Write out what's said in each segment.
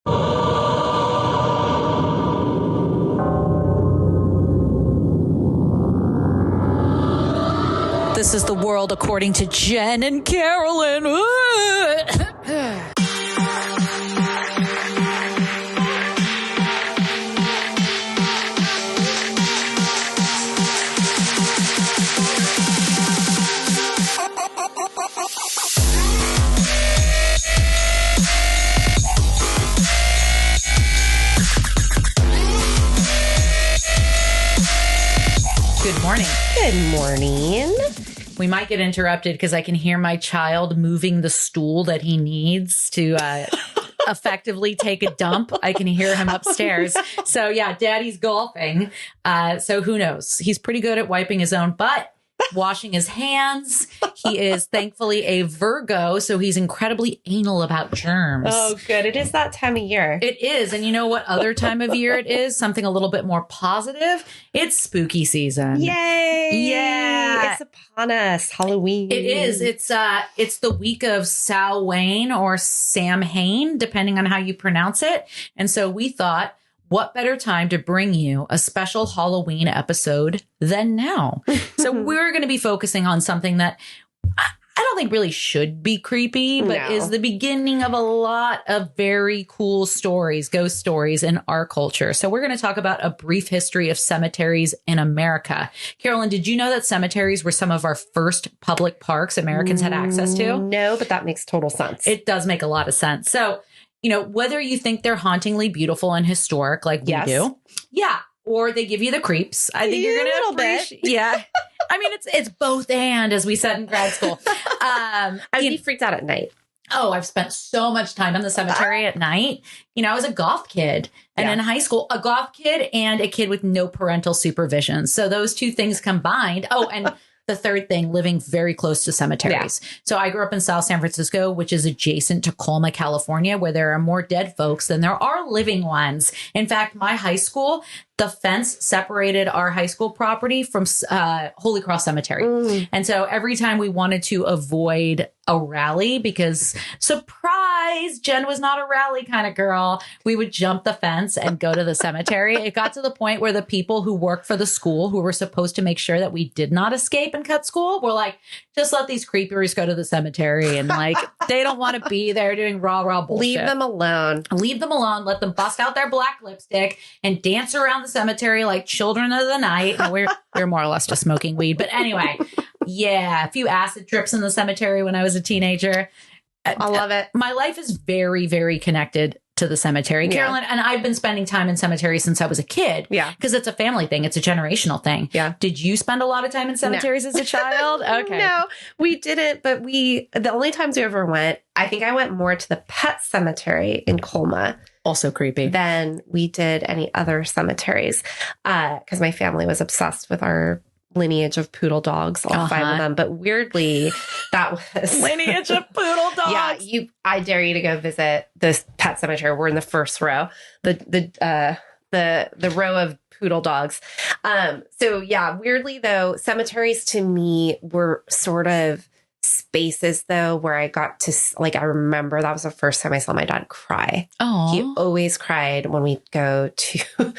This is the world according to Jen and Carolyn. Good morning. Good morning. We might get interrupted because I can hear my child moving the stool that he needs to effectively take a dump. I can hear him upstairs. So yeah, daddy's golfing. So who knows? He's pretty good at wiping his own butt, washing his hands. He is thankfully a Virgo, so he's incredibly anal about germs. Oh, good. It is that time of year. It is. And you know what other time of year it is? Something a little bit more positive. It's spooky season. Yay. Yeah. It's upon us. Halloween. It is. It's the week of Samhain or Samhain, depending on how you pronounce it. And so we thought, what better time to bring you a special Halloween episode than now? So we're going to be focusing on something that I don't think really should be creepy, but is the beginning of a lot of very cool stories, ghost stories in our culture. So we're going to talk about a brief history of cemeteries in America. Carolyn, did you know that cemeteries were some of our first public parks Americans had access to? No, but that makes total sense. It does make a lot of sense. So, you know, whether you think they're hauntingly beautiful and historic like we do. Yeah. Or they give you the creeps. I think you're going to appreciate. Yeah. I mean, it's both and, as we said in grad school. I'd be freaked out at night. Oh, I've spent so much time in the cemetery at night. You know, I was a goth kid and in high school, a goth kid and a kid with no parental supervision. So those two things combined. Oh, and the third thing, living very close to cemeteries. Yeah. So I grew up in South San Francisco, which is adjacent to Colma, California, where there are more dead folks than there are living ones. In fact, my high school, the fence separated our high school property from Holy Cross Cemetery. And so every time we wanted to avoid a rally, because surprise, Jen was not a rally kind of girl, we would jump the fence and go to the cemetery. It got to the point where the people who worked for the school, who were supposed to make sure that we did not escape and cut school, were like, just let these creepers go to the cemetery. And like, they don't want to be there doing rah bullshit. Leave them alone. Leave them alone. Let them bust out their black lipstick and dance around the cemetery like children of the night. And we're more or less just smoking weed. But anyway, yeah, a few acid trips in the cemetery when I was a teenager. I love it. My life is very, very connected to the cemetery. Carolyn, and I've been spending time in cemeteries since I was a kid. Yeah. Because it's a family thing. It's a generational thing. Yeah. Did you spend a lot of time in cemeteries as a child? Okay. No, we didn't. But the only times we ever went, I think I went more to the pet cemetery in Colma. Also creepy. Than we did any other cemeteries. Because my family was obsessed with our lineage of poodle dogs, all 5 of them. But weirdly, that was lineage of poodle dogs. Yeah, I dare you to go visit this pet cemetery. We're in the first row, the row of poodle dogs. So yeah, weirdly though, cemeteries to me were sort of spaces though where I got to I remember that was the first time I saw my dad cry. Oh, he always cried when we go to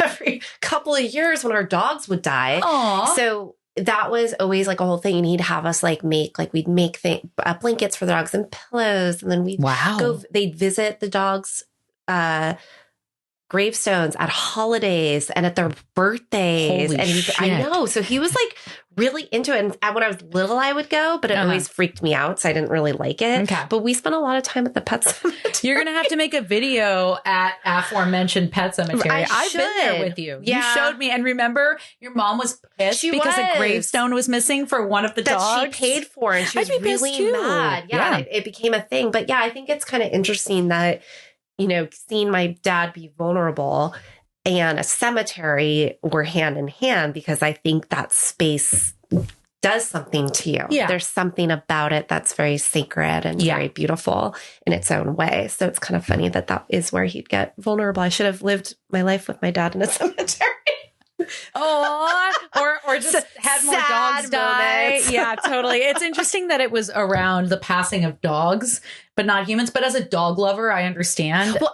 every couple of years when our dogs would die. Aww. So that was always like a whole thing. And he'd have us we'd make blankets for the dogs and pillows. And then they'd visit the dogs, gravestones at holidays and at their birthdays. Holy shit. I know. So he was like really into it. And when I was little, I would go, but it always freaked me out. So I didn't really like it. Okay. But we spent a lot pissed. At the pet cemetery. You're going to have to make a video at aforementioned pet cemetery. I've been there with you. Yeah. You showed me. And remember, your mom was pissed because a gravestone was missing for one of the dogs. That she paid for. And she was really mad. Yeah. It became a thing. But yeah, I think it's kind of interesting that, you know, seeing my dad be vulnerable and a cemetery were hand in hand, because I think that space does something to you. Yeah. There's something about it that's very sacred and very beautiful in its own way. So it's kind of funny that is where he'd get vulnerable. I should have lived my life with my dad in a cemetery. Oh, or just had more dogs die. Moments. Yeah, totally. It's interesting that it was around the passing of dogs, but not humans. But as a dog lover, I understand. Well,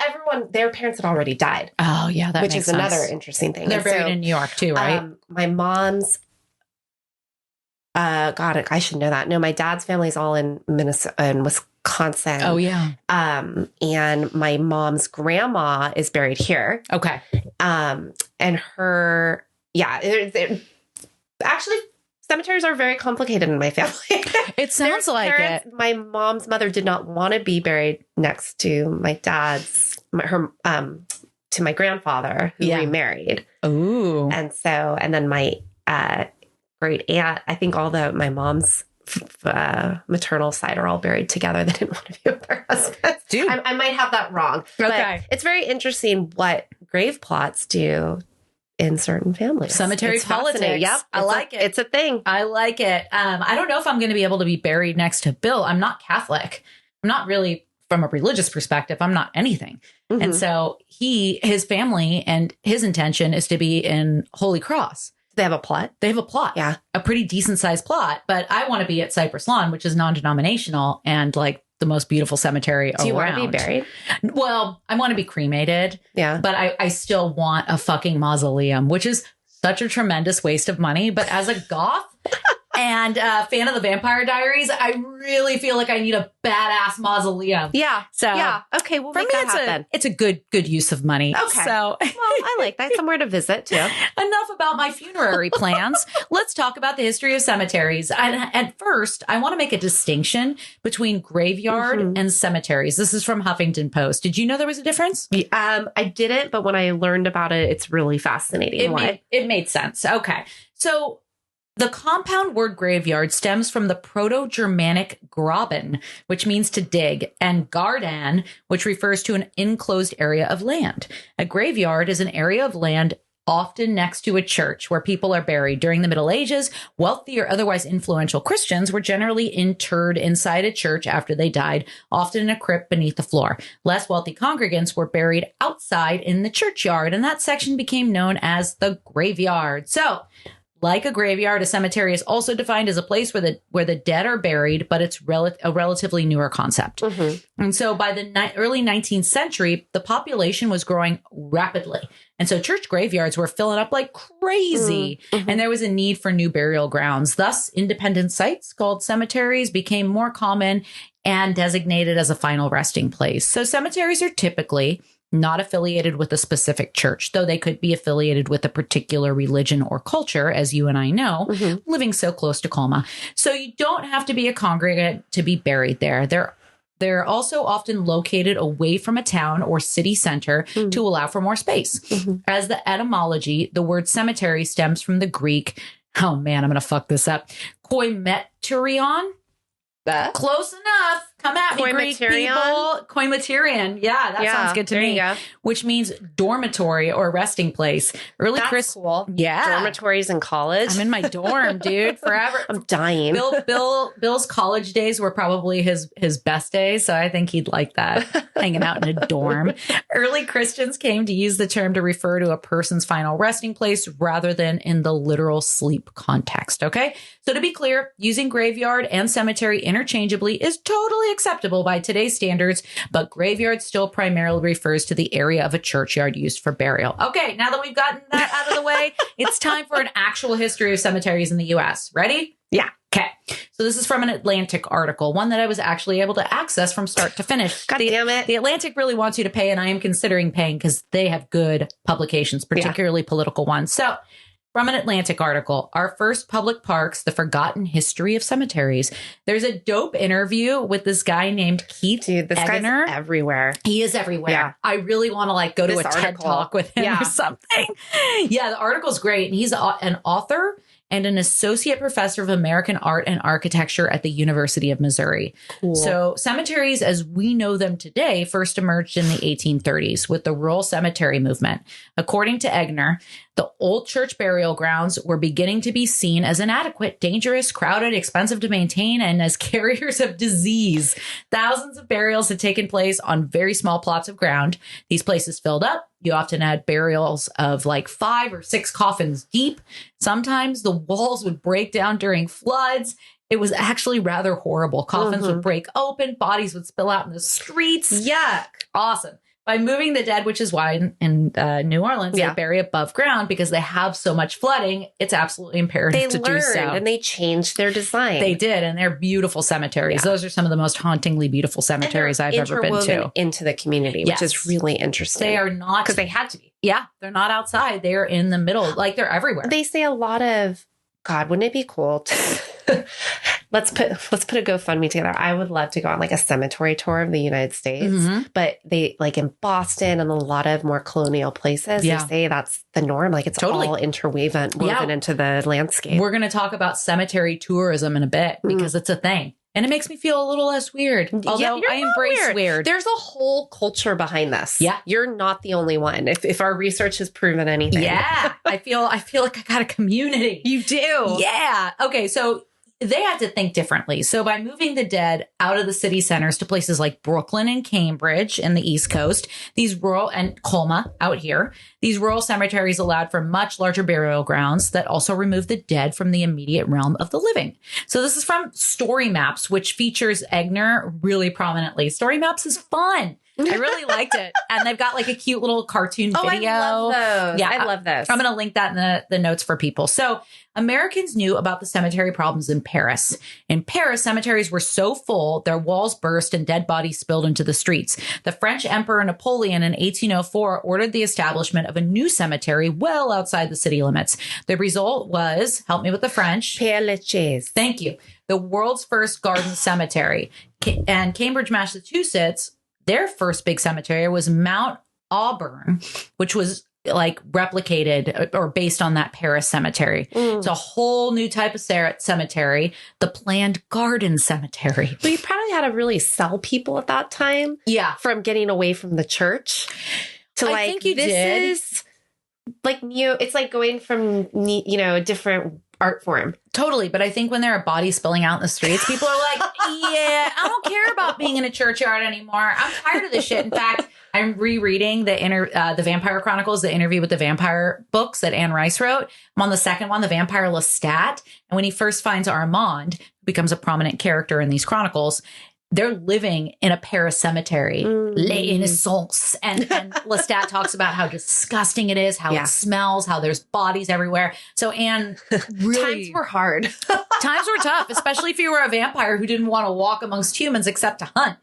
their parents had already died. Oh, yeah, that which makes is sense. another interesting thing. They're buried in New York too, right? My mom's, God, I should know that. No, my dad's family's all in Minnesota and Wisconsin. Oh, yeah. And my mom's grandma is buried here. Okay. And her, actually, cemeteries are very complicated in my family. It sounds like it. My mom's mother did not want to be buried next to my dad's, to my grandfather who remarried. Ooh. And then my great aunt, I think my mom's maternal side are all buried together. They didn't want to be with their husbands. Dude. I might have that wrong. Okay. But it's very interesting what grave plots do in certain families. Cemetery politics. Yep. I like it. It's a thing. I like it. I don't know if I'm going to be able to be buried next to Bill. I'm not Catholic. I'm not really, from a religious perspective, I'm not anything. Mm-hmm. And so his family and his intention is to be in Holy Cross. They have a plot. They have a plot. Yeah. A pretty decent sized plot. But I want to be at Cypress Lawn, which is non-denominational and like the most beautiful cemetery around. Do you want to be buried? Well, I want to be cremated. Yeah. But I still want a fucking mausoleum, which is such a tremendous waste of money. But as a goth and a fan of the Vampire Diaries, I really feel like I need a badass mausoleum. Yeah. So yeah. Okay. We'll for make me, that happen. it's a good use of money. Okay. So well, I like that. Somewhere to visit too. Enough about my funerary plans. Let's talk about the history of cemeteries. At first, I want to make a distinction between graveyard and cemeteries. This is from Huffington Post. Did you know there was a difference? I didn't, but when I learned about it, it's really fascinating. It made sense. Okay. So the compound word graveyard stems from the Proto-Germanic graben, which means to dig, and garden, which refers to an enclosed area of land. A graveyard is an area of land often next to a church where people are buried. During the Middle Ages, wealthy or otherwise influential Christians were generally interred inside a church after they died, often in a crypt beneath the floor. Less wealthy congregants were buried outside in the churchyard, and that section became known as the graveyard. So, like a graveyard, a cemetery is also defined as a place where the dead are buried, but it's a relatively newer concept. Mm-hmm. And so by the early 19th century, the population was growing rapidly. And so church graveyards were filling up like crazy. Mm-hmm. And there was a need for new burial grounds. Thus, independent sites called cemeteries became more common and designated as a final resting place. So cemeteries are typically not affiliated with a specific church, though they could be affiliated with a particular religion or culture, as you and I know, living so close to Colma. So you don't have to be a congregant to be buried there. They're also often located away from a town or city center to allow for more space. As the etymology, the word cemetery stems from the Greek, oh man, I'm going to fuck this up, koimeterion. Close enough. Come at me, Greek people. Koimeterion. Yeah, that sounds good to me. Which means dormitory or resting place. That's cool. Yeah. Dormitories in college. I'm in my dorm, dude, forever. I'm dying. Bill's college days were probably his best days, so I think he'd like that, hanging out in a dorm. Early Christians came to use the term to refer to a person's final resting place rather than in the literal sleep context, okay? So to be clear, using graveyard and cemetery interchangeably is totally acceptable by today's standards, but graveyard still primarily refers to the area of a churchyard used for burial. Okay, now that we've gotten that out of the way, it's time for an actual history of cemeteries in the U.S. Ready? Yeah. Okay. So this is from an Atlantic article, one that I was actually able to access from start to finish. God damn it. The Atlantic really wants you to pay, and I am considering paying because they have good publications, particularly political ones. So from an Atlantic article, our first public parks, the forgotten history of cemeteries. There's a dope interview with this guy named Keith Dude, this Eggener. guy's everywhere. He is everywhere. Yeah. I really want to go to a TED Talk with him or something. Yeah, the article's great. And he's an author and an associate professor of American art and architecture at the University of Missouri. Cool. So cemeteries as we know them today first emerged in the 1830s with the rural cemetery movement. According to Eggener, the old church burial grounds were beginning to be seen as inadequate, dangerous, crowded, expensive to maintain, and as carriers of disease. Thousands of burials had taken place on very small plots of ground. These places filled up, You often had burials of like 5 or 6 coffins deep. Sometimes the walls would break down during floods. It was actually rather horrible. Coffins would break open, bodies would spill out in the streets. Yuck. Awesome. By moving the dead, which is why in New Orleans, they bury above ground because they have so much flooding. It's absolutely imperative to do so. And they changed their design. They did. And they're beautiful cemeteries. Those are some of the most hauntingly beautiful cemeteries I've ever been to. Into the community, which is really interesting. They are not. Because they had to be. Yeah. They're not outside. They're in the middle. Like they're everywhere. They say a lot of, God, wouldn't it be cool to let's put a GoFundMe together. I would love to go on like a cemetery tour of the United States, but they like in Boston and a lot of more colonial places, they say that's the norm. Like it's all interwoven into the landscape. We're going to talk about cemetery tourism in a bit because it's a thing. And it makes me feel a little less weird. Although I embrace weird. There's a whole culture behind this. Yeah. You're not the only one. If our research has proven anything. Yeah. I feel like I got a community. You do. Yeah. Okay. So they had to think differently. So by moving the dead out of the city centers to places like Brooklyn and Cambridge and the East Coast, these rural and Colma out here, these rural cemeteries allowed for much larger burial grounds that also removed the dead from the immediate realm of the living. So this is from Story Maps, which features Egner really prominently. Story Maps is fun. I really liked it. And they've got like a cute little cartoon video. I love those. Yeah, I love those. I'm going to link that in the notes for people. So Americans knew about the cemetery problems in Paris. In Paris, cemeteries were so full, their walls burst and dead bodies spilled into the streets. The French Emperor Napoleon in 1804 ordered the establishment of a new cemetery well outside the city limits. The result was, help me with the French. Père Lachaise. Thank you. The world's first garden cemetery. And Cambridge, Massachusetts, their first big cemetery was Mount Auburn, which was like replicated or based on that Paris cemetery. It's a whole new type of cemetery, the planned garden cemetery. Well, you probably had to really sell people at that time. Yeah. From getting away from the church to I think you did. Is like it's like going from, a different art form. Totally. But I think when there are bodies spilling out in the streets, people are like, yeah, I don't care about being in a churchyard anymore. I'm tired of this shit. In fact, I'm rereading the Vampire Chronicles, the Interview with the Vampire books that Anne Rice wrote. I'm on the second one, the Vampire Lestat. And when he first finds Armand, who becomes a prominent character in these chronicles, they're living in a Paris cemetery, Les Innocents. And Lestat talks about how disgusting it is, how it smells, how there's bodies everywhere. So Anne really... Times were hard. Times were tough, especially if you were a vampire who didn't want to walk amongst humans except to hunt.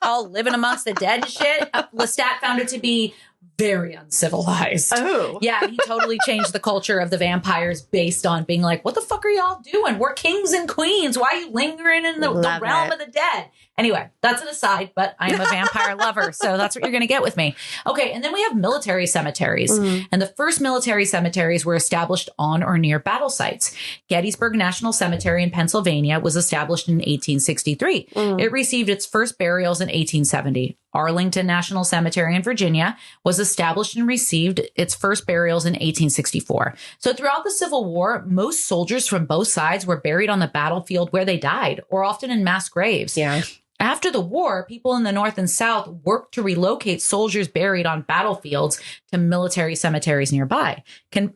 All living amongst the dead and shit. Lestat found it to be very uncivilized. Oh. Yeah, he totally changed the culture of the vampires based on being like, what the fuck are y'all doing? We're kings and queens. Why are you lingering in the realm of the dead? Anyway, that's an aside, but I am a vampire lover, so that's what you're going to get with me. Okay, and then we have military cemeteries. And the first military cemeteries were established on or near battle sites. Gettysburg National Cemetery in Pennsylvania was established in 1863. It received its first burials in 1870. Arlington National Cemetery in Virginia was established and received its first burials in 1864. So throughout the Civil War, most soldiers from both sides were buried on the battlefield where they died, or often in mass graves. Yeah. After the war, people in the North and South worked to relocate soldiers buried on battlefields to military cemeteries nearby.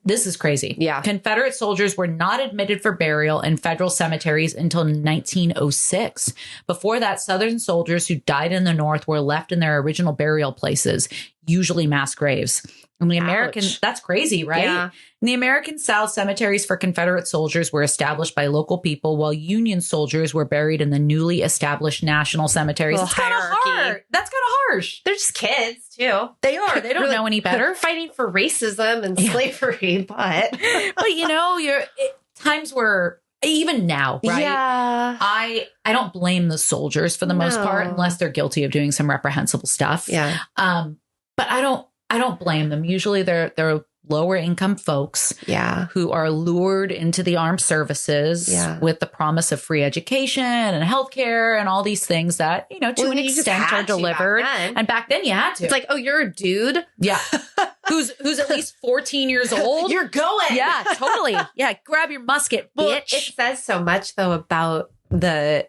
This is crazy. Yeah. Confederate soldiers were not admitted for burial in federal cemeteries until 1906. Before that, Southern soldiers who died in the North were left in their original burial places, usually mass graves. In the American, that's crazy, right? Yeah. In the American South, cemeteries for Confederate soldiers were established by local people, while Union soldiers were buried in the newly established national cemeteries. That's kind of hard. That's kind of harsh. They're just kids, too. They are. They don't know any better. Fighting for racism and slavery, but times were even now, right? Yeah. I don't blame the soldiers for the most part, unless they're guilty of doing some reprehensible stuff. Yeah. But I don't blame them. Usually they're lower income folks who are lured into the armed services with the promise of free education and healthcare and all these things that, to an extent are delivered. And back then you had to. It's like, oh, you're a dude? Yeah. who's at least 14 years old. You're going. Yeah, totally. Yeah. Grab your musket, bitch. Well, it says so much though about the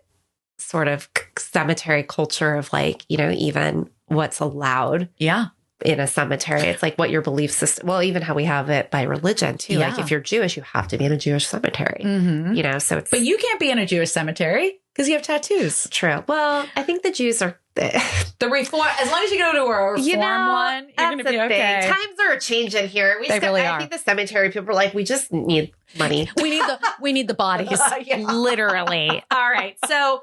sort of cemetery culture of like, even what's allowed. Yeah. in a cemetery. It's like what your belief system, well, even how we have it by religion too. Yeah. Like if you're Jewish, you have to be in a Jewish cemetery, you know, so it's. But you can't be in a Jewish cemetery because you have tattoos. True. Well, I think the Jews are. The reform, as long as you go to a reform one, you're going to be okay. Times are changing here. They really are. I think the cemetery people are like, we just need money. We need the bodies. Literally. All right. So,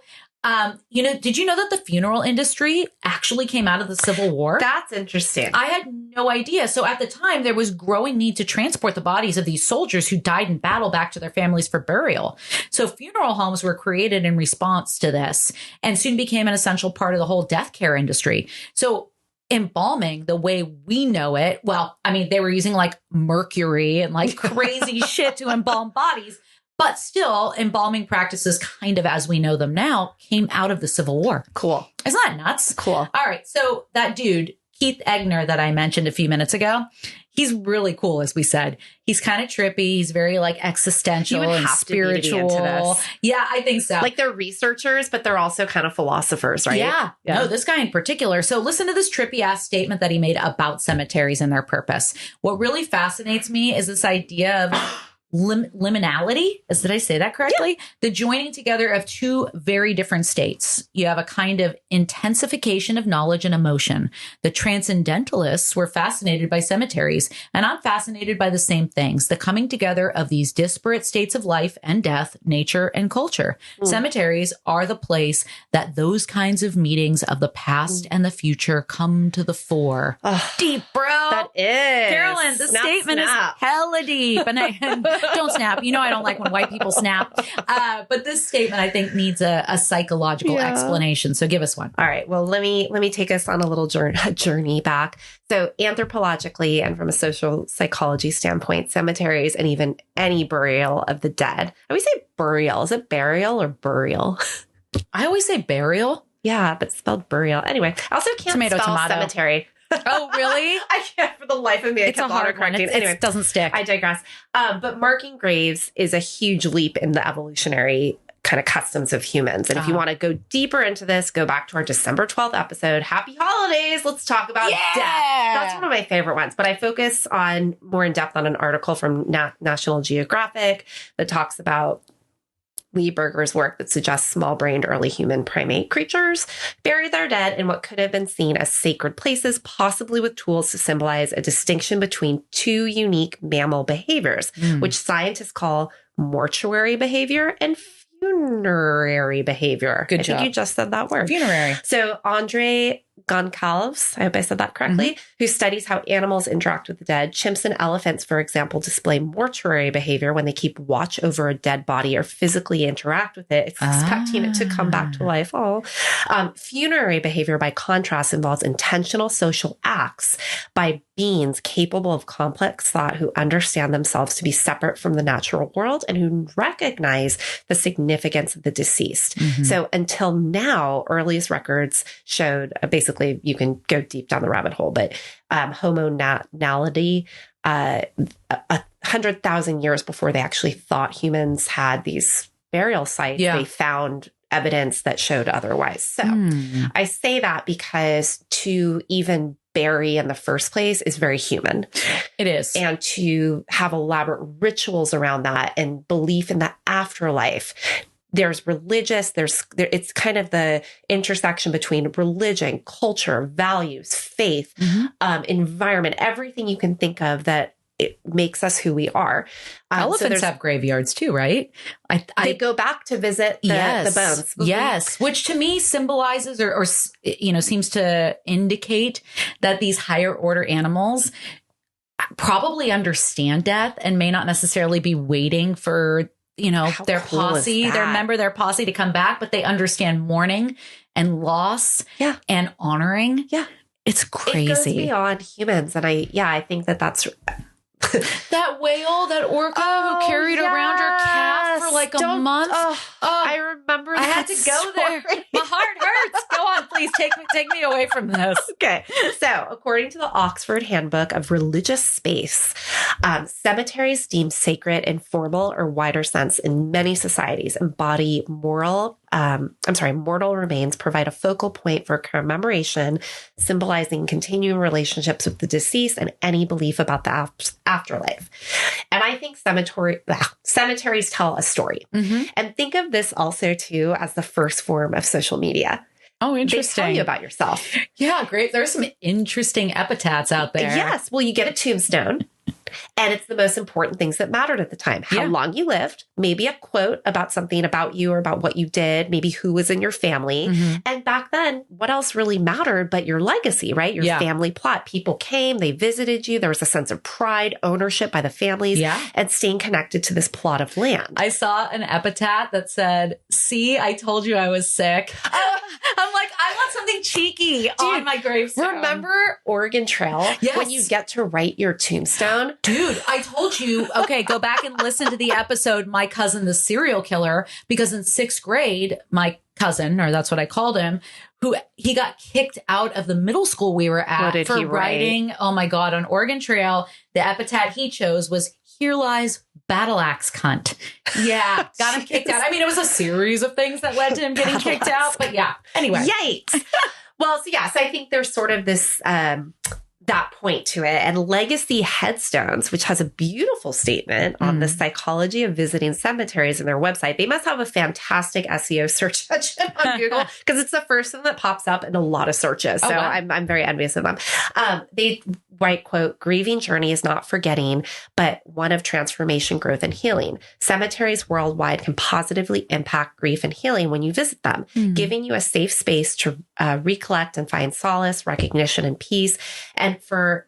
did you know that the funeral industry actually came out of the Civil War? That's interesting. I had no idea. So at the time, there was growing need to transport the bodies of these soldiers who died in battle back to their families for burial. So funeral homes were created in response to this and soon became an essential part of the whole death care industry. So embalming the way we know it, well, I mean, they were using like mercury and like crazy shit to embalm bodies. But still, embalming practices, kind of as we know them now, came out of the Civil War. Cool. Isn't that nuts? Cool. All right. So that dude, Keith Egner, that I mentioned a few minutes ago, he's really cool, as we said. He's kind of trippy. He's very like existential and spiritual. Yeah, I think so. Like they're researchers, but they're also kind of philosophers, right? Yeah. No, this guy in particular. So listen to this trippy ass statement that he made about cemeteries and their purpose. What really fascinates me is this idea of liminality. Did I say that correctly? Yeah. The joining together of two very different states. You have a kind of intensification of knowledge and emotion. The transcendentalists were fascinated by cemeteries, and I'm fascinated by the same things. The coming together of these disparate states of life and death, nature and culture. Cemeteries are the place that those kinds of meetings of the past and the future come to the fore. Deep, bro. That is. Carolyn, the statement is hella deep. And don't snap. You know, I don't like when white people snap. But this statement, I think, needs a psychological explanation. So give us one. All right. Well, let me take us on a little journey back. So anthropologically and from a social psychology standpoint, cemeteries and even any burial of the dead. I always say burial. Is it burial or burial? I always say burial. Yeah, but spelled burial. Anyway, I also can't spell cemetery. Oh, really? I can't for the life of me. It's a hard one. Anyway, it doesn't stick. I digress. But marking graves is a huge leap in the evolutionary kind of customs of humans. And if you want to go deeper into this, go back to our December 12th episode. Happy holidays. Let's talk about death. That's one of my favorite ones. But I focus on more in depth on an article from National Geographic that talks about Lee Berger's work that suggests small-brained early human primate creatures buried their dead in what could have been seen as sacred places, possibly with tools to symbolize a distinction between two unique mammal behaviors, which scientists call mortuary behavior and funerary behavior. Good job. I think you just said that word. Funerary. So Andre Goncalves, I hope I said that correctly, who studies how animals interact with the dead. Chimps and elephants, for example, display mortuary behavior when they keep watch over a dead body or physically interact with it, expecting it to come back to life. Funerary behavior, by contrast, involves intentional social acts by beings capable of complex thought who understand themselves to be separate from the natural world and who recognize the significance of the deceased. So until now, earliest records showed basically, you can go deep down the rabbit hole, but homonality, 100,000 years before they actually thought humans had these burial sites, they found evidence that showed otherwise. So I say that because to even bury in the first place is very human. It is. And to have elaborate rituals around that and belief in the afterlife. There's religious, it's kind of the intersection between religion, culture, values, faith, environment, everything you can think of that it makes us who we are. Elephants have graveyards too, right? They go back to visit the bones. Yes, which to me symbolizes or seems to indicate that these higher order animals probably understand death and may not necessarily be waiting for their posse, their posse to come back, but they understand mourning and loss and honoring. Yeah. It's crazy. It goes beyond humans. And I think that's that whale, that orca who carried around her calf for like a month. I remember that. I had to go there. My heart hurts. Go on, please take me away from this. Okay. So, according to the Oxford Handbook of Religious Space, cemeteries deemed sacred in formal or wider sense in many societies embody mortal remains, provide a focal point for commemoration, symbolizing continuing relationships with the deceased and any belief about the afterlife. And I think cemeteries tell a story. Mm-hmm. And think of this also too as the first form of social media. Oh, interesting. They tell you about yourself. Yeah, great. There's some interesting epitaphs out there. Yes. Well, you get a tombstone. And it's the most important things that mattered at the time. How long you lived, maybe a quote about something about you or about what you did, maybe who was in your family. Mm-hmm. And back then, what else really mattered but your legacy, right? Your family plot. People came, they visited you. There was a sense of pride, ownership by the families, and staying connected to this plot of land. I saw an epitaph that said, "See, I told you I was sick." I'm like, I want something cheeky on my gravestone. Remember Oregon Trail? Yes. When you get to write your tombstone? Dude, I told you, okay, go back and listen to the episode, My Cousin, the Serial Killer, because in 6th grade, my cousin, or that's what I called him, he got kicked out of the middle school we were at for writing, oh my God, on Oregon Trail. The epitaph he chose was, "Here lies battle axe cunt." Yeah, got him kicked out. I mean, it was a series of things that led to him getting kicked out, but yeah, anyway. Yikes. Well, so I think there's sort of this... that point to it. And Legacy Headstones, which has a beautiful statement on the psychology of visiting cemeteries in their website. They must have a fantastic SEO search engine on Google because it's the first thing that pops up in a lot of searches. So wow. I'm very envious of them. They write, quote, "Grieving journey is not forgetting, but one of transformation, growth, and healing. Cemeteries worldwide can positively impact grief and healing when you visit them, giving you a safe space to recollect and find solace, recognition, and peace. And for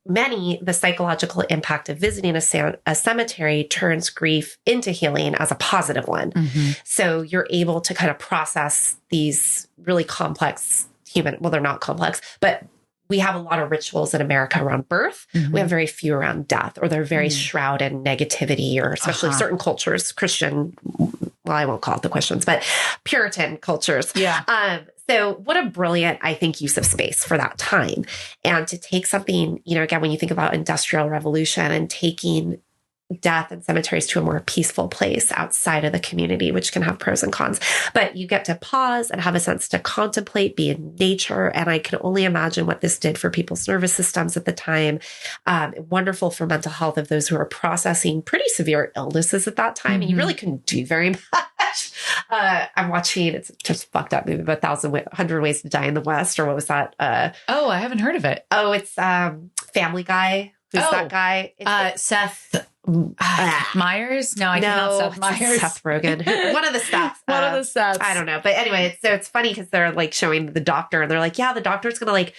many, the psychological impact of visiting a cemetery turns grief into healing as a positive one. Mm-hmm. So you're able to kind of process these really complex they're not complex, but we have a lot of rituals in America around birth. Mm-hmm. We have very few around death, or they're very shrouded in negativity, or especially certain cultures, Christian, well, I won't call it the Christians, but Puritan cultures. Yeah. So what a brilliant, I think, use of space for that time. And to take something, again, when you think about Industrial Revolution and taking death and cemeteries to a more peaceful place outside of the community, which can have pros and cons, but you get to pause and have a sense to contemplate, be in nature. And I can only imagine what this did for people's nervous systems at the time. Wonderful for mental health of those who are processing pretty severe illnesses at that time. Mm-hmm. And you really couldn't do very much. I'm watching, it's just fucked up movie, but 100 Ways to Die in the West, or what was that? I haven't heard of it. Oh, it's Family Guy. Who's that guy? Seth Meyers? No, I cannot Seth Meyers. Seth Rogen. One of the Seths. One of the Seths. I don't know. But anyway, it's funny because they're like showing the doctor and they're like, yeah, the doctor's going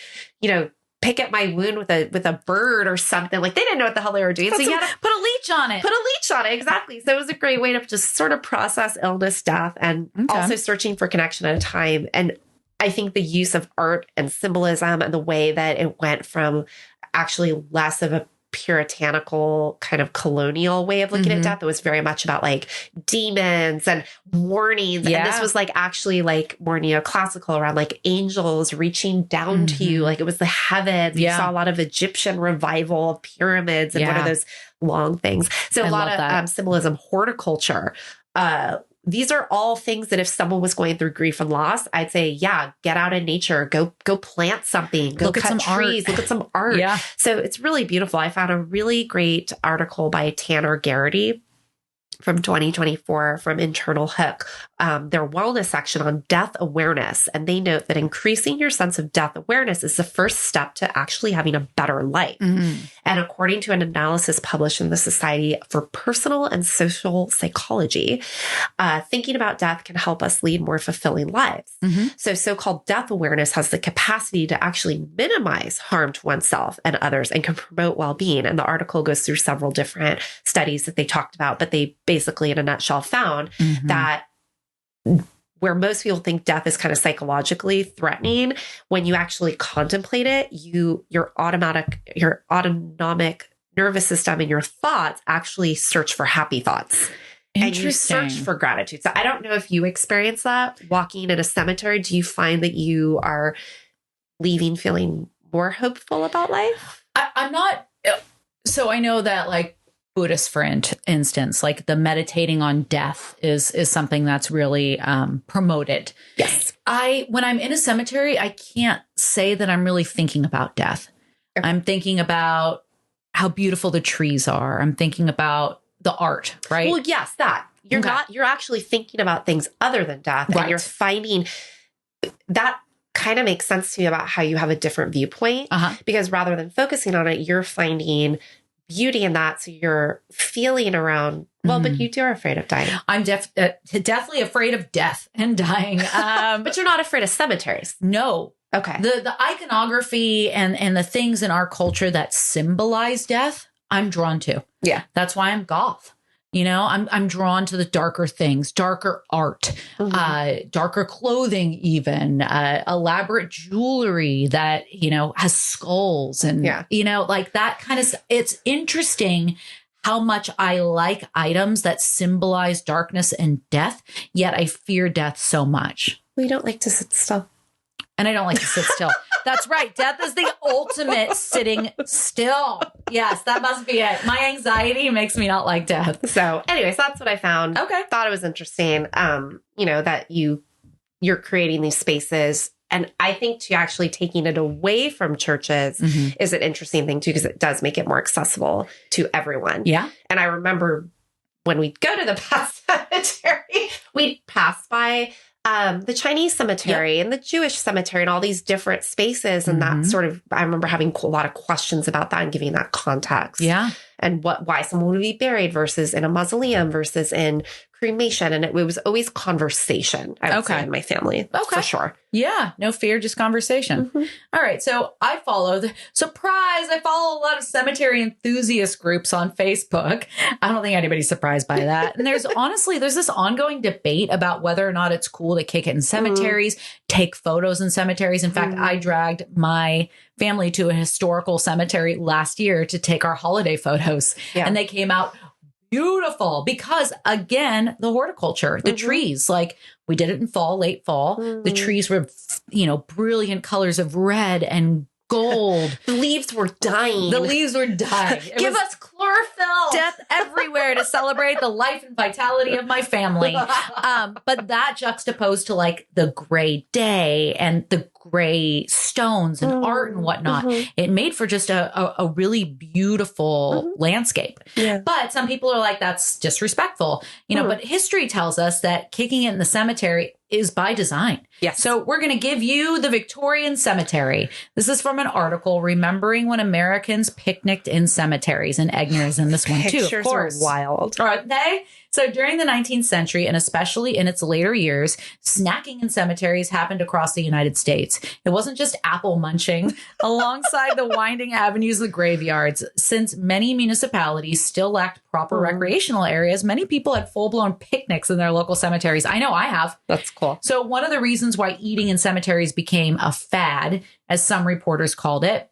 to pick at my wound with a bird or something. Like they didn't know what the hell they were doing. So you had to put a leech on it. Put a leech on it. Exactly. So it was a great way to just sort of process illness, death, and also searching for connection at a time. And I think the use of art and symbolism and the way that it went from actually less of a puritanical kind of colonial way of looking at death. It was very much about like demons and warnings. Yeah. And this was like actually like more neoclassical around like angels reaching down to you. Like it was the heavens. You saw a lot of Egyptian revival of pyramids and one of those long things. So a lot of symbolism, horticulture, these are all things that if someone was going through grief and loss, I'd say, yeah, get out in nature, go plant something, go cut trees, look at some art. Yeah. So it's really beautiful. I found a really great article by Tanner Garrity from 2024 from Internal Hook, their wellness section on death awareness. And they note that increasing your sense of death awareness is the first step to actually having a better life. Mm-hmm. And according to an analysis published in the Society for Personal and Social Psychology, thinking about death can help us lead more fulfilling lives. Mm-hmm. So so-called death awareness has the capacity to actually minimize harm to oneself and others and can promote well-being. And the article goes through several different studies that they talked about, but they basically in a nutshell found that where most people think death is kind of psychologically threatening, when you actually contemplate it, your autonomic nervous system and your thoughts actually search for happy thoughts. and you search for gratitude. So I don't know if you experience that walking in a cemetery. Do you find that you are leaving feeling more hopeful about life? I'm not. So I know that like Buddhist, for instance, like the meditating on death is something that's really promoted. Yes. When I'm in a cemetery, I can't say that I'm really thinking about death. Okay. I'm thinking about how beautiful the trees are. I'm thinking about the art, right? Well, yes, that. You're actually thinking about things other than death. Right. And you're finding that kind of makes sense to me about how you have a different viewpoint. Because rather than focusing on it, you're finding beauty in that. So you're feeling around, well, but you are afraid of dying. I'm definitely afraid of death and dying. But you're not afraid of cemeteries. No. Okay. The iconography and the things in our culture that symbolize death, I'm drawn to. Yeah. That's why I'm goth. You know, I'm drawn to the darker things, darker art, darker clothing, even elaborate jewelry that, you know, has skulls and, you know, like that kind of, it's interesting how much I like items that symbolize darkness and death, yet I fear death so much. We don't like to sit still. And I don't like to sit still. That's right. Death is the ultimate sitting still. Yes, that must be it. My anxiety makes me not like death. So anyways, that's what I found. Okay. Thought it was interesting. You know, that you're creating these spaces. And I think to actually taking it away from churches is an interesting thing too, because it does make it more accessible to everyone. Yeah. And I remember when we'd go to the past cemetery, we'd pass by the Chinese cemetery and the Jewish cemetery and all these different spaces. And that sort of, I remember having a lot of questions about that and giving that context. Yeah. And why someone would be buried versus in a mausoleum versus in cremation. And it was always conversation, I would say, in my family. For sure. Yeah. No fear, just conversation. All right. So I follow I follow a lot of cemetery enthusiast groups on Facebook. I don't think anybody's surprised by that. And there's this ongoing debate about whether or not it's cool to kick it in cemeteries, take photos in cemeteries. In fact, I dragged my family to a historical cemetery last year to take our holiday photos. And they came out beautiful because, again, the horticulture, the trees, like we did it in late fall. The trees were, you know, brilliant colors of red and gold. The leaves were dying. Give us chlorophyll. Death everywhere to celebrate the life and vitality of my family. But that juxtaposed to like the gray day and the gray stones and art and whatnot, it made for just a really beautiful landscape. Yeah. But some people are like, that's disrespectful, you know, but history tells us that kicking it in the cemetery is by design. Yes. So we're going to give you the Victorian cemetery. This is from an article, Remembering When Americans Picnicked in Cemeteries. And Egner's in this one too, of course. Pictures are wild. Aren't they? So during the 19th century, and especially in its later years, snacking in cemeteries happened across the United States. It wasn't just apple munching alongside the winding avenues of the graveyards. Since many municipalities still lacked proper recreational areas, many people had full-blown picnics in their local cemeteries. I know I have. That's cool. So one of the reasons why eating in cemeteries became a fad, as some reporters called it,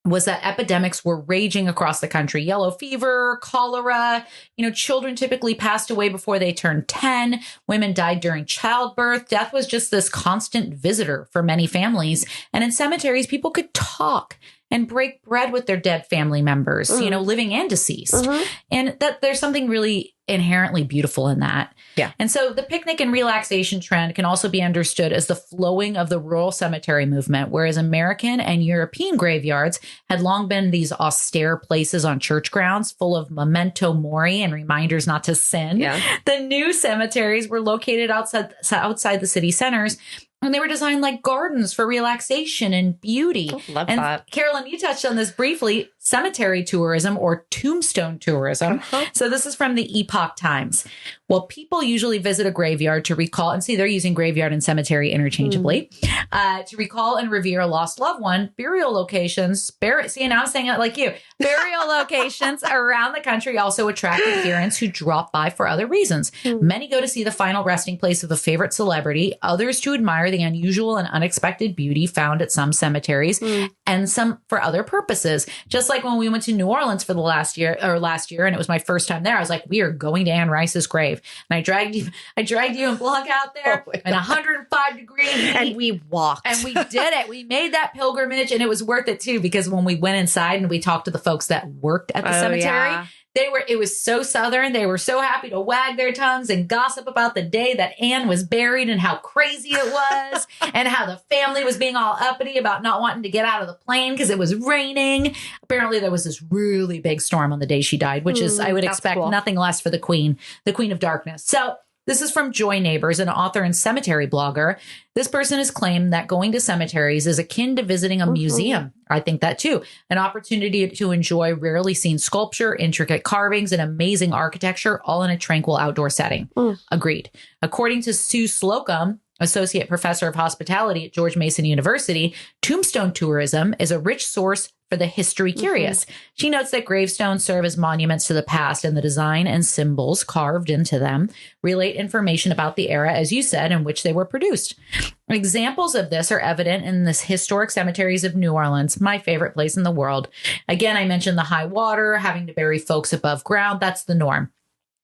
was that epidemics were raging across the country. Yellow fever, cholera, you know, children typically passed away before they turned 10. Women died during childbirth. Death was just this constant visitor for many families. And in cemeteries, people could talk and break bread with their dead family members, you know, living and deceased. And that there's something really inherently beautiful in that. Yeah. And so the picnic and relaxation trend can also be understood as the flowing of the rural cemetery movement, whereas American and European graveyards had long been these austere places on church grounds full of memento mori and reminders not to sin. Yeah. The new cemeteries were located outside the city centers, and they were designed like gardens for relaxation and beauty. Love that. Carolyn, you touched on this briefly, cemetery tourism or tombstone tourism. So this is from the Epoch Times. Well, people usually visit a graveyard to recall, and see, they're using graveyard and cemetery interchangeably, to recall and revere a lost loved one. Burial locations, see, now I'm saying it like you. Burial locations around the country also attract adherents who drop by for other reasons. Many go to see the final resting place of a favorite celebrity, others to admire honor the unusual and unexpected beauty found at some cemeteries and some for other purposes. Just like when we went to New Orleans for the last year, and it was my first time there, I was like, we are going to Anne Rice's grave. And I dragged you and Blanc out there in 105 degree heat. And we walked. And we did it. We made that pilgrimage, and it was worth it too, because when we went inside and we talked to the folks that worked at the cemetery, it was so Southern. They were so happy to wag their tongues and gossip about the day that Anne was buried and how crazy it was and how the family was being all uppity about not wanting to get out of the plane because it was raining. Apparently there was this really big storm on the day she died, which is, I would expect nothing less for the Queen of Darkness. So this is from Joy Neighbors, an author and cemetery blogger. This person has claimed that going to cemeteries is akin to visiting a museum. I think that too. An opportunity to enjoy rarely seen sculpture, intricate carvings, and amazing architecture, all in a tranquil outdoor setting. Agreed. According to Sue Slocum, associate professor of hospitality at George Mason University, tombstone tourism is a rich source for the history curious. She notes that gravestones serve as monuments to the past, and the design and symbols carved into them relate information about the era, as you said, in which they were produced. Examples of this are evident in the historic cemeteries of New Orleans, my favorite place in the world. Again, I mentioned the high water, having to bury folks above ground. That's the norm.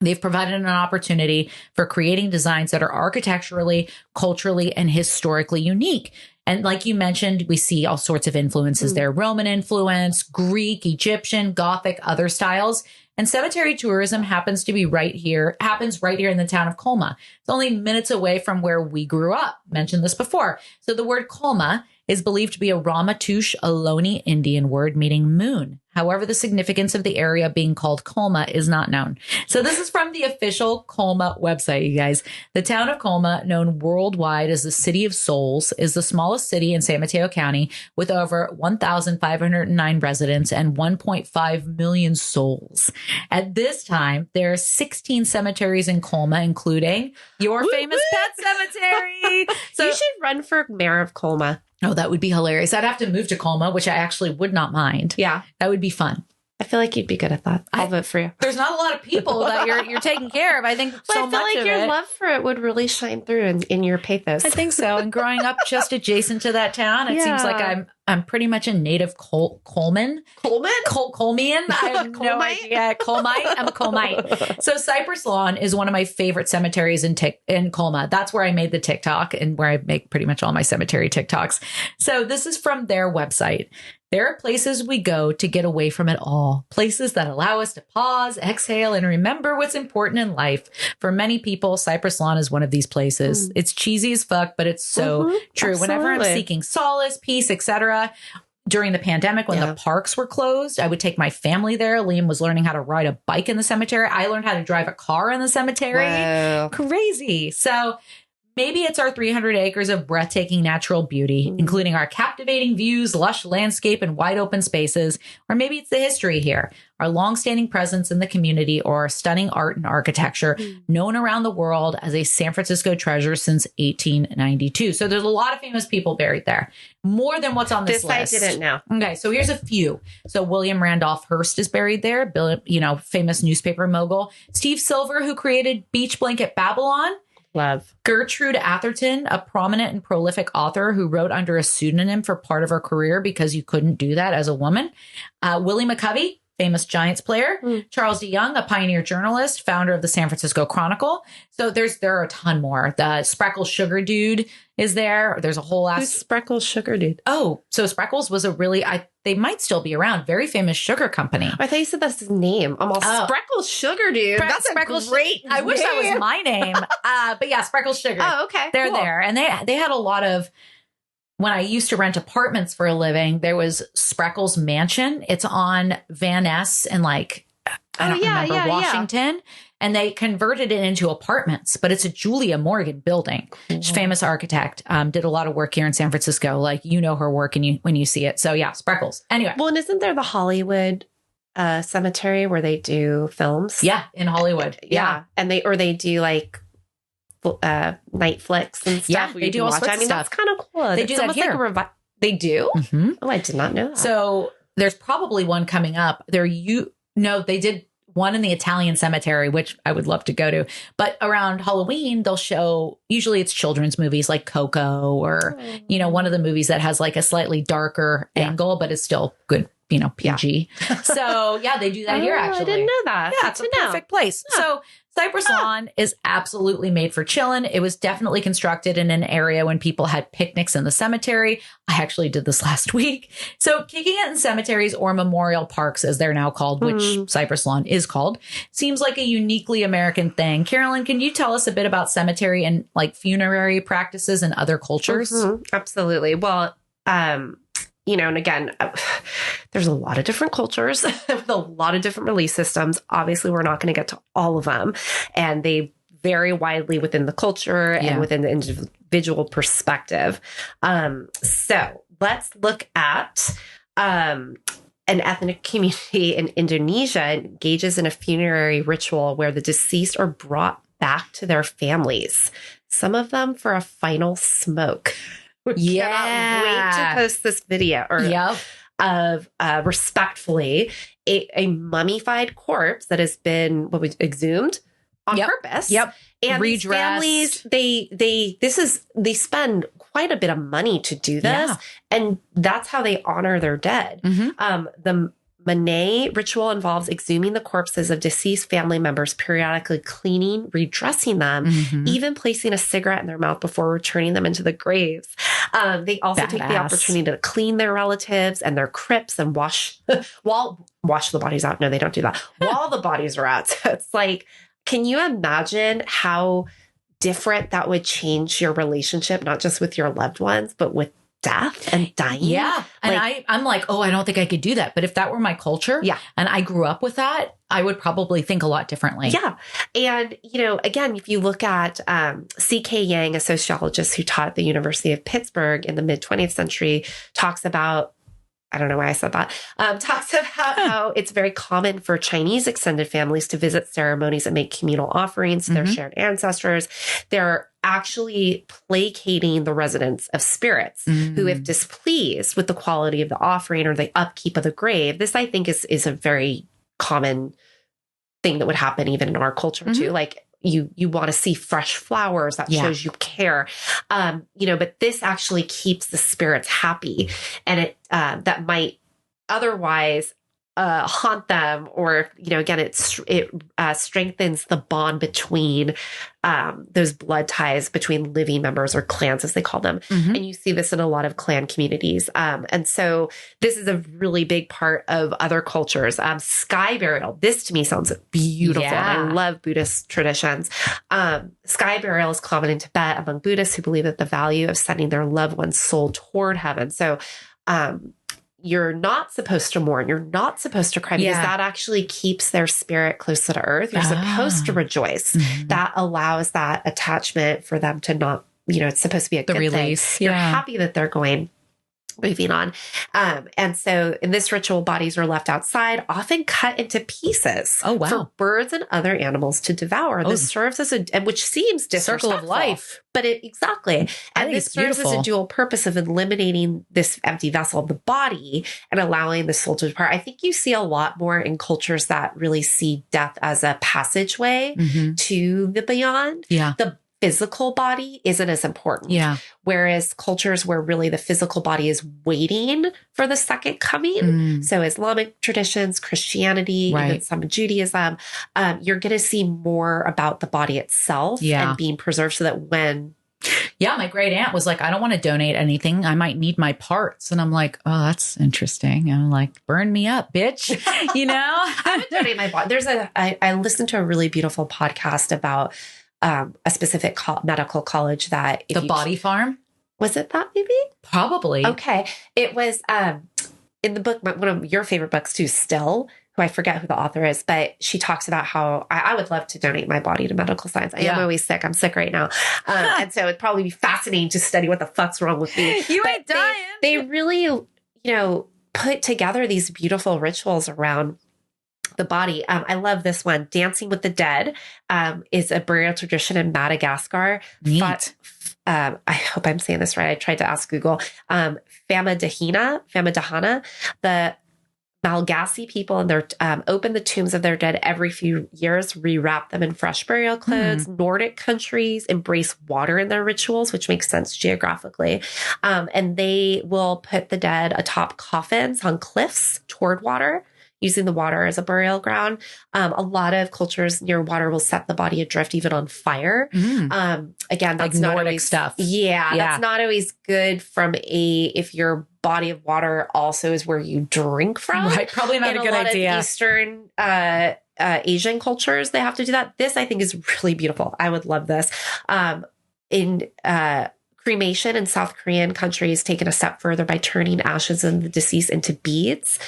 They've provided an opportunity for creating designs that are architecturally, culturally, and historically unique. And like you mentioned, we see all sorts of influences there. Roman influence, Greek, Egyptian, Gothic, other styles. And cemetery tourism happens right here in the town of Colma. It's only minutes away from where we grew up. Mentioned this before. So the word Colma is believed to be a Ramaytush Ohlone Indian word meaning moon. However, the significance of the area being called Colma is not known. So this is from the official Colma website, you guys. The town of Colma, known worldwide as the City of Souls, is the smallest city in San Mateo County with over 1,509 residents and 1.5 million souls. At this time, there are 16 cemeteries in Colma, including your famous pet cemetery. So you should run for mayor of Colma. Oh, that would be hilarious. I'd have to move to Colma, which I actually would not mind. Yeah. That would be fun. I feel like you'd be good at that. I'll vote for you. There's not a lot of people that you're taking care of. I think I feel like your love for it would really shine through in your pathos. I think so. And growing up just adjacent to that town, it seems like I'm pretty much a native Colman. Colmian? I have no idea. Colmite? I'm a Colmite. So Cypress Lawn is one of my favorite cemeteries in Colma. That's where I made the TikTok and where I make pretty much all my cemetery TikToks. So this is from their website. There are places we go to get away from it all. Places that allow us to pause, exhale, and remember what's important in life. For many people, Cypress Lawn is one of these places. It's cheesy as fuck, but it's so true. Absolutely. Whenever I'm seeking solace, peace, etc., during the pandemic, when the parks were closed, I would take my family there. Liam was learning how to ride a bike in the cemetery. I learned how to drive a car in the cemetery. Wow. Crazy. So maybe it's our 300 acres of breathtaking natural beauty, including our captivating views, lush landscape, and wide open spaces. Or maybe it's the history here, our longstanding presence in the community, or our stunning art and architecture known around the world as a San Francisco treasure since 1892. So there's a lot of famous people buried there, more than what's on this list. I didn't know. Okay, so here's a few. So William Randolph Hearst is buried there, famous newspaper mogul. Steve Silver, who created Beach Blanket Babylon. Love. Gertrude Atherton, a prominent and prolific author who wrote under a pseudonym for part of her career because you couldn't do that as a woman. Willie McCovey, famous Giants player. Charles DeYoung, a pioneer journalist, founder of the San Francisco Chronicle. So there are a ton more. The Spreckles Sugar Dude is there. There's a whole ass. Who's Spreckles Sugar Dude? Oh, so Spreckles was they might still be around. Very famous sugar company. I thought you said that's his name. I'm all Spreckles Sugar Dude. That's Spreckles, a great I wish that was my name. But yeah, Spreckles Sugar. Oh, okay. They're there. And they had a lot of, when I used to rent apartments for a living, there was Spreckles Mansion. It's on Van Ness and Washington. And they converted it into apartments, but it's a Julia Morgan building. She's a famous architect, did a lot of work here in San Francisco. Like, her work when you see it. So yeah, Spreckles. Anyway. Well, and isn't there the Hollywood cemetery where they do films? Yeah, in Hollywood. Yeah. And they do like night flicks and stuff. Yeah, they do all sorts of stuff. That's kind of cool. They do that here. Like they do? Mm-hmm. Oh, I did not know that. So there's probably one coming up. They did one in the Italian cemetery, which I would love to go to. But around Halloween, they'll show, usually it's children's movies like Coco or, one of the movies that has like a slightly darker angle, but it's still good, PG. Yeah. So they do that here actually. I didn't know that. Yeah, it's a perfect place. Yeah. So Cypress Lawn is absolutely made for chilling. It was definitely constructed in an area when people had picnics in the cemetery. I actually did this last week. So kicking it in cemeteries or memorial parks, as they're now called, which Cypress Lawn is called, seems like a uniquely American thing. Carolyn, can you tell us a bit about cemetery and like funerary practices in other cultures? Absolutely. Well, and again, there's a lot of different cultures with a lot of different belief systems. Obviously, we're not going to get to all of them, and they vary widely within the culture and within the individual perspective. So let's look at an ethnic community in Indonesia engages in a funerary ritual where the deceased are brought back to their families, some of them for a final smoke. Cannot wait to post this video of respectfully a mummified corpse that has been exhumed on purpose. And these families, they spend quite a bit of money to do this, and that's how they honor their dead. The Manet ritual involves exhuming the corpses of deceased family members, periodically cleaning, redressing them, even placing a cigarette in their mouth before returning them into the graves. They also take the opportunity to clean their relatives and their crypts and wash the bodies out. No, they don't do that while the bodies are out. So it's like, can you imagine how different that would change your relationship, not just with your loved ones, but with death and dying? Yeah. And I'm like, I don't think I could do that. But if that were my culture and I grew up with that, I would probably think a lot differently. Yeah. And, again, if you look at C.K. Yang, a sociologist who taught at the University of Pittsburgh in the mid 20th century, talks about, I don't know why I said that, talks about how it's very common for Chinese extended families to visit ceremonies and make communal offerings to their shared ancestors. They're actually placating the residents of spirits who, if displeased with the quality of the offering or the upkeep of the grave, this I think is a very common thing that would happen even in our culture too. Like you want to see fresh flowers that shows you care, but this actually keeps the spirits happy, and it that might otherwise haunt them, or again, it strengthens the bond between those blood ties between living members, or clans as they call them. And you see this in a lot of clan communities. And so this is a really big part of other cultures. Sky burial. This to me sounds beautiful. Yeah. I love Buddhist traditions. Sky burial is common in Tibet among Buddhists who believe that the value of sending their loved one's soul toward heaven. So, you're not supposed to mourn. You're not supposed to cry, because that actually keeps their spirit closer to earth. You're supposed to rejoice. That allows that attachment for them to not, it's supposed to be a good release. thing. You're happy that they're moving on. And so in this ritual, bodies are left outside, often cut into pieces for birds and other animals to devour. This serves as which seems disrespectful. Circle of life. But exactly. And this serves as a dual purpose of eliminating this empty vessel of the body and allowing the soul to depart. I think you see a lot more in cultures that really see death as a passageway to the beyond. The physical body isn't as important. Whereas cultures where really the physical body is waiting for the second coming. So Islamic traditions, Christianity, even some Judaism, you're going to see more about the body itself and being preserved, so that when my great aunt was like, I don't want to donate anything. I might need my parts. And I'm like, oh, that's interesting. And I'm like, burn me up, bitch. I would donate my body. I listened to a really beautiful podcast about a specific medical college that the Body Farm. Was it that maybe? Probably. Okay. It was in the book, one of your favorite books too, Still, who I forget who the author is, but she talks about how I would love to donate my body to medical science. I am always sick. I'm sick right now. And so it'd probably be fascinating to study what the fuck's wrong with me. You ain't dying. They really, put together these beautiful rituals around the body. I love this one. Dancing with the Dead is a burial tradition in Madagascar. Neat. I hope I'm saying this right. I tried to ask Google. Famadihana. The Malagasy people, and they're open the tombs of their dead every few years, rewrap them in fresh burial clothes. Nordic countries embrace water in their rituals, which makes sense geographically. And they will put the dead atop coffins on cliffs toward water, using the water as a burial ground. A lot of cultures near water will set the body adrift, even on fire. Again, that's like not Nordic always stuff. Yeah, that's not always good if your body of water also is where you drink from. Right. Probably not a good idea. Of Eastern Asian cultures, they have to do that. This, I think, is really beautiful. I would love this. In cremation in South Korean countries, taken a step further by turning ashes of the deceased into beads.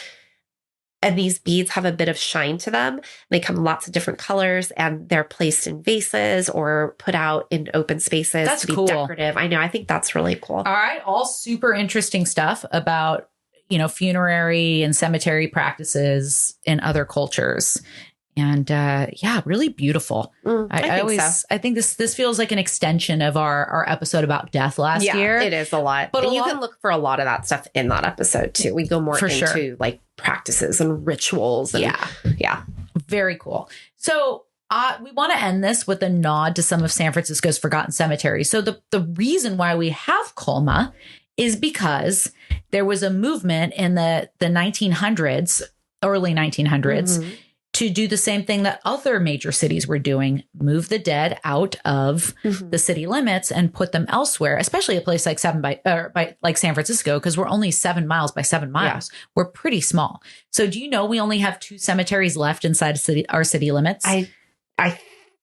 And these beads have a bit of shine to them. They come in lots of different colors, and they're placed in vases or put out in open spaces to be decorative. I know. I think that's really cool. All right. All super interesting stuff about, funerary and cemetery practices in other cultures. And really beautiful. I think this feels like an extension of our episode about death last year. It is a lot. But you can look for a lot of that stuff in that episode too. We go more into like practices and rituals. And, yeah. Very cool. So we want to end this with a nod to some of San Francisco's forgotten cemeteries. So the reason why we have Colma is because there was a movement in the 1900s, early 1900s, to do the same thing that other major cities were doing, move the dead out of the city limits and put them elsewhere, especially a place like San Francisco, because we're only 7 miles by 7 miles. Yeah. We're pretty small. So do you know we only have 2 cemeteries left inside our city limits?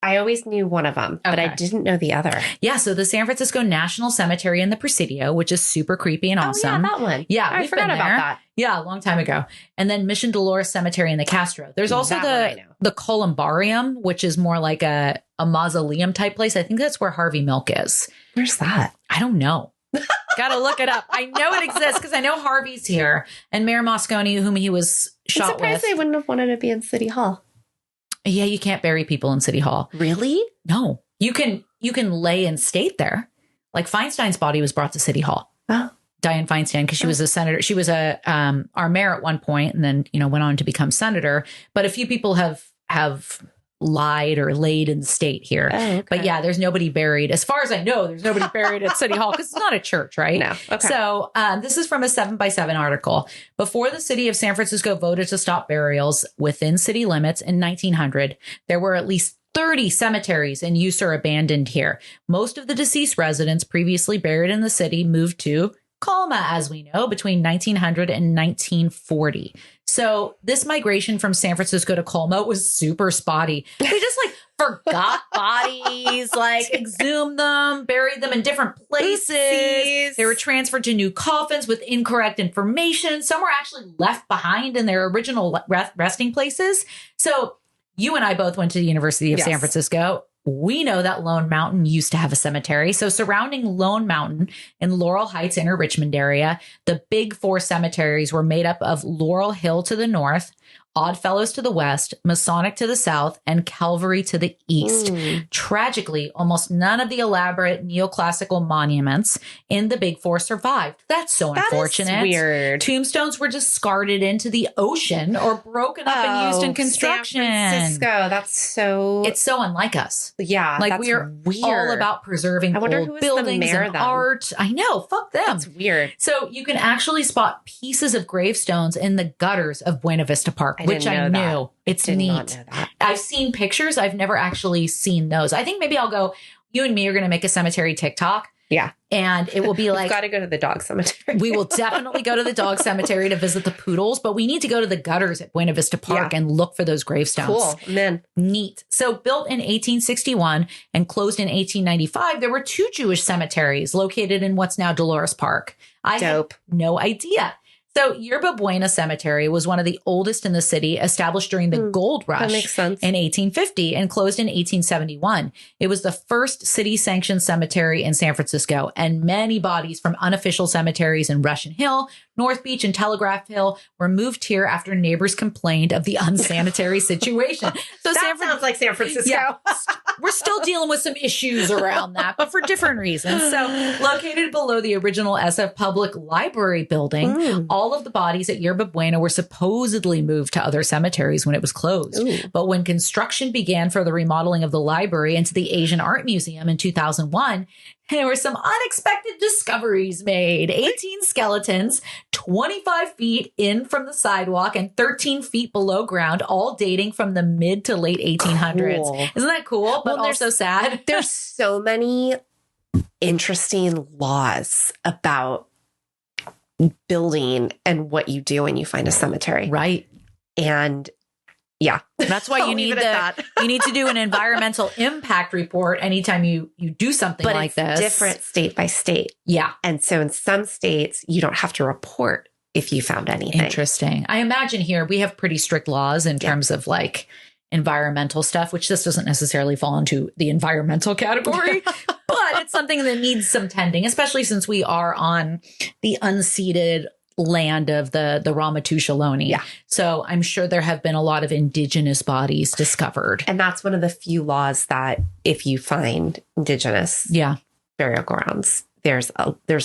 I always knew one of them, but I didn't know the other. Yeah. So the San Francisco National Cemetery in the Presidio, which is super creepy and awesome. Oh, yeah, that one. Yeah. I forgot about that. Yeah. A long time ago. And then Mission Dolores Cemetery in the Castro. There's also the Columbarium, which is more like a mausoleum type place. I think that's where Harvey Milk is. Where's that? I don't know. Got to look it up. I know it exists because I know Harvey's here, and Mayor Moscone, whom he was shot with. I'm surprised they wouldn't have wanted to be in City Hall. Yeah, you can't bury people in City Hall. Really? No. You can lay in state there. Like Feinstein's body was brought to City Hall. Oh. Dianne Feinstein, because she was a senator. She was our mayor at one point, and then went on to become senator. But a few people have lied or laid in state here. Oh, okay. But yeah, there's nobody buried. As far as I know, there's nobody buried at City Hall because it's not a church, right? No. Okay. So this is from a 7x7 article. Before the city of San Francisco voted to stop burials within city limits in 1900, there were at least 30 cemeteries in use or abandoned here. Most of the deceased residents previously buried in the city moved to Colma, as we know, between 1900 and 1940. So this migration from San Francisco to Colma was super spotty. They just forgot bodies, exhumed them, buried them in different places. Oopsies. They were transferred to new coffins with incorrect information. Some were actually left behind in their original resting places. So you and I both went to the University of San Francisco. We know that Lone Mountain used to have a cemetery. So surrounding Lone Mountain in Laurel Heights, inner Richmond area, the big 4 cemeteries were made up of Laurel Hill to the north, Oddfellows to the west, Masonic to the south, and Calvary to the east. Tragically, almost none of the elaborate neoclassical monuments in the Big 4 survived. That's so unfortunate. That is weird. Tombstones were discarded into the ocean or broken up and used in construction. San Francisco. It's so unlike us. Yeah, we're weird. All about preserving old buildings and art. I know. Fuck them. That's weird. So you can actually spot pieces of gravestones in the gutters of Buena Vista Park, which I knew. It's neat. Not know that. I've seen pictures. I've never actually seen those. I think maybe I'll go, you and me are going to make a cemetery TikTok. Yeah. And it will be We've got to go to the dog cemetery. We will definitely go to the dog cemetery to visit the poodles, but we need to go to the gutters at Buena Vista Park and look for those gravestones. Cool. Man. Neat. So built in 1861 and closed in 1895, there were 2 Jewish cemeteries located in what's now Dolores Park. I had no idea. So Yerba Buena Cemetery was one of the oldest in the city, established during the Gold Rush in 1850 and closed in 1871. It was the first city-sanctioned cemetery in San Francisco, and many bodies from unofficial cemeteries in Russian Hill, North Beach, and Telegraph Hill were moved here after neighbors complained of the unsanitary situation. So sounds like San Francisco. Yeah, we're still dealing with some issues around that, but for different reasons. So located below the original SF Public Library building, all of the bodies at Yerba Buena were supposedly moved to other cemeteries when it was closed. But when construction began for the remodeling of the library into the Asian Art Museum in 2001, there were some unexpected discoveries made. 18 skeletons, 25 feet in from the sidewalk and 13 feet below ground, all dating from the mid to late 1800s. Cool. Isn't that cool? But also sad. There's so many interesting laws about building and what you do when you find a cemetery. Right. And yeah, that's why you need you need to do an environmental impact report anytime you do something but like it's this. Different state by state. Yeah. And so in some states, you don't have to report if you found anything. Interesting. I imagine here we have pretty strict laws in terms of like environmental stuff, which this doesn't necessarily fall into the environmental category, but it's something that needs some tending, especially since we are on the unceded land of the Ramaytush Ohlone. Yeah. So I'm sure there have been a lot of indigenous bodies discovered. And that's one of the few laws that if you find indigenous burial grounds, there's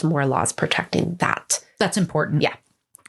more laws protecting that. That's important. Yeah.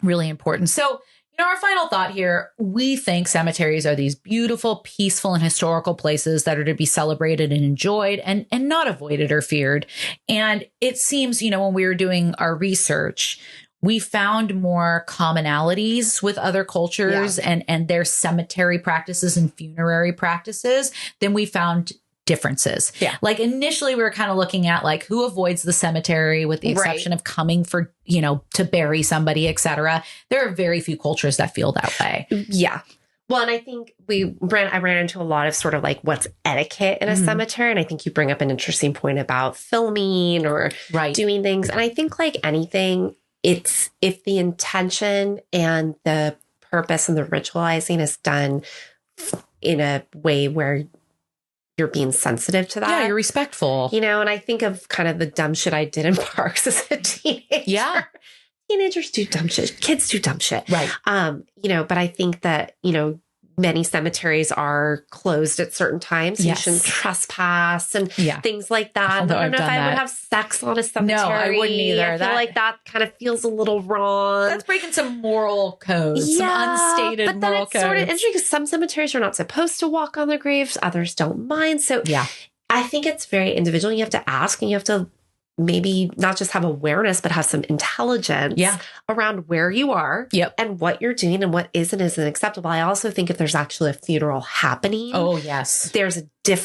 Really important. So, our final thought here, we think cemeteries are these beautiful, peaceful, and historical places that are to be celebrated and enjoyed and not avoided or feared. And it seems, when we were doing our research, we found more commonalities with other cultures and their cemetery practices and funerary practices than we found differences. Yeah. Like initially we were kind of looking at like who avoids the cemetery with the exception of coming for, to bury somebody, et cetera. There are very few cultures that feel that way. Yeah. Well, and I think I ran into a lot of sort of like what's etiquette in a cemetery. And I think you bring up an interesting point about filming or doing things. And I think like anything, it's if the intention and the purpose and the ritualizing is done in a way where you're being sensitive to that. Yeah, you're respectful. And I think of kind of the dumb shit I did in parks as a teenager. Yeah. Teenagers do dumb shit. Kids do dumb shit. Right. But I think that, many cemeteries are closed at certain times. You shouldn't trespass and things like that. Although I don't know if I would have sex on a cemetery. No, I wouldn't either. I feel like that kind of feels a little wrong. That's breaking some moral codes, some unstated but then moral it's codes. sort of interesting because some cemeteries are not supposed to walk on their graves. Others don't mind. So I think it's very individual. You have to ask and you have to maybe not just have awareness, but have some intelligence around where you are and what you're doing and what is and isn't acceptable. I also think if there's actually a funeral happening, there's a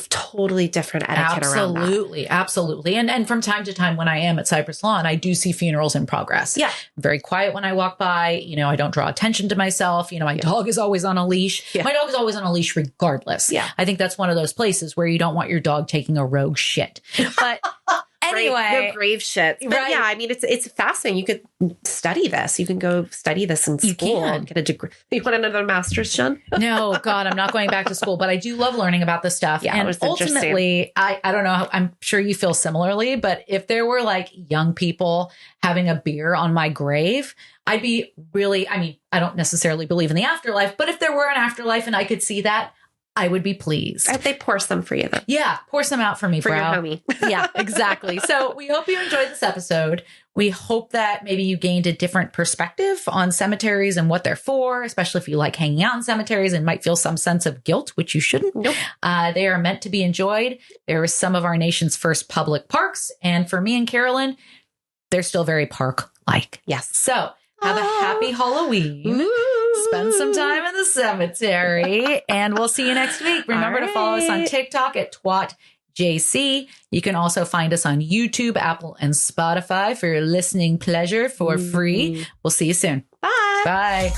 totally different etiquette around that. Absolutely. And from time to time when I am at Cypress Lawn, I do see funerals in progress. Yeah. I'm very quiet when I walk by. I don't draw attention to myself. My dog is always on a leash. My dog is always on a leash regardless. Yeah. I think that's one of those places where you don't want your dog taking a rogue shit. But anyway, no grave shit. But yeah, I mean, it's fascinating. You could study this. You can go study this in school and get a degree. You want another master's, Jen? No, God, I'm not going back to school, but I do love learning about this stuff. Yeah, and ultimately, I don't know. I'm sure you feel similarly, but if there were like young people having a beer on my grave, I'd be really, I don't necessarily believe in the afterlife, but if there were an afterlife and I could see that, I would be pleased. They pour some for you then. Yeah, pour some out for me, for bro. your homie. Yeah, exactly. So we hope you enjoyed this episode. We hope that maybe you gained a different perspective on cemeteries and what they're for, especially if you like hanging out in cemeteries and might feel some sense of guilt, which you shouldn't. Nope. They are meant to be enjoyed. There are some of our nation's first public parks. And for me and Carolyn, they're still very park-like. Yes. So have a happy Halloween. Ooh. Spend some time in the cemetery, and we'll see you next week. Remember to follow us on TikTok at TwatJC. You can also find us on YouTube, Apple, and Spotify for your listening pleasure for free. We'll see you soon. Bye. Bye.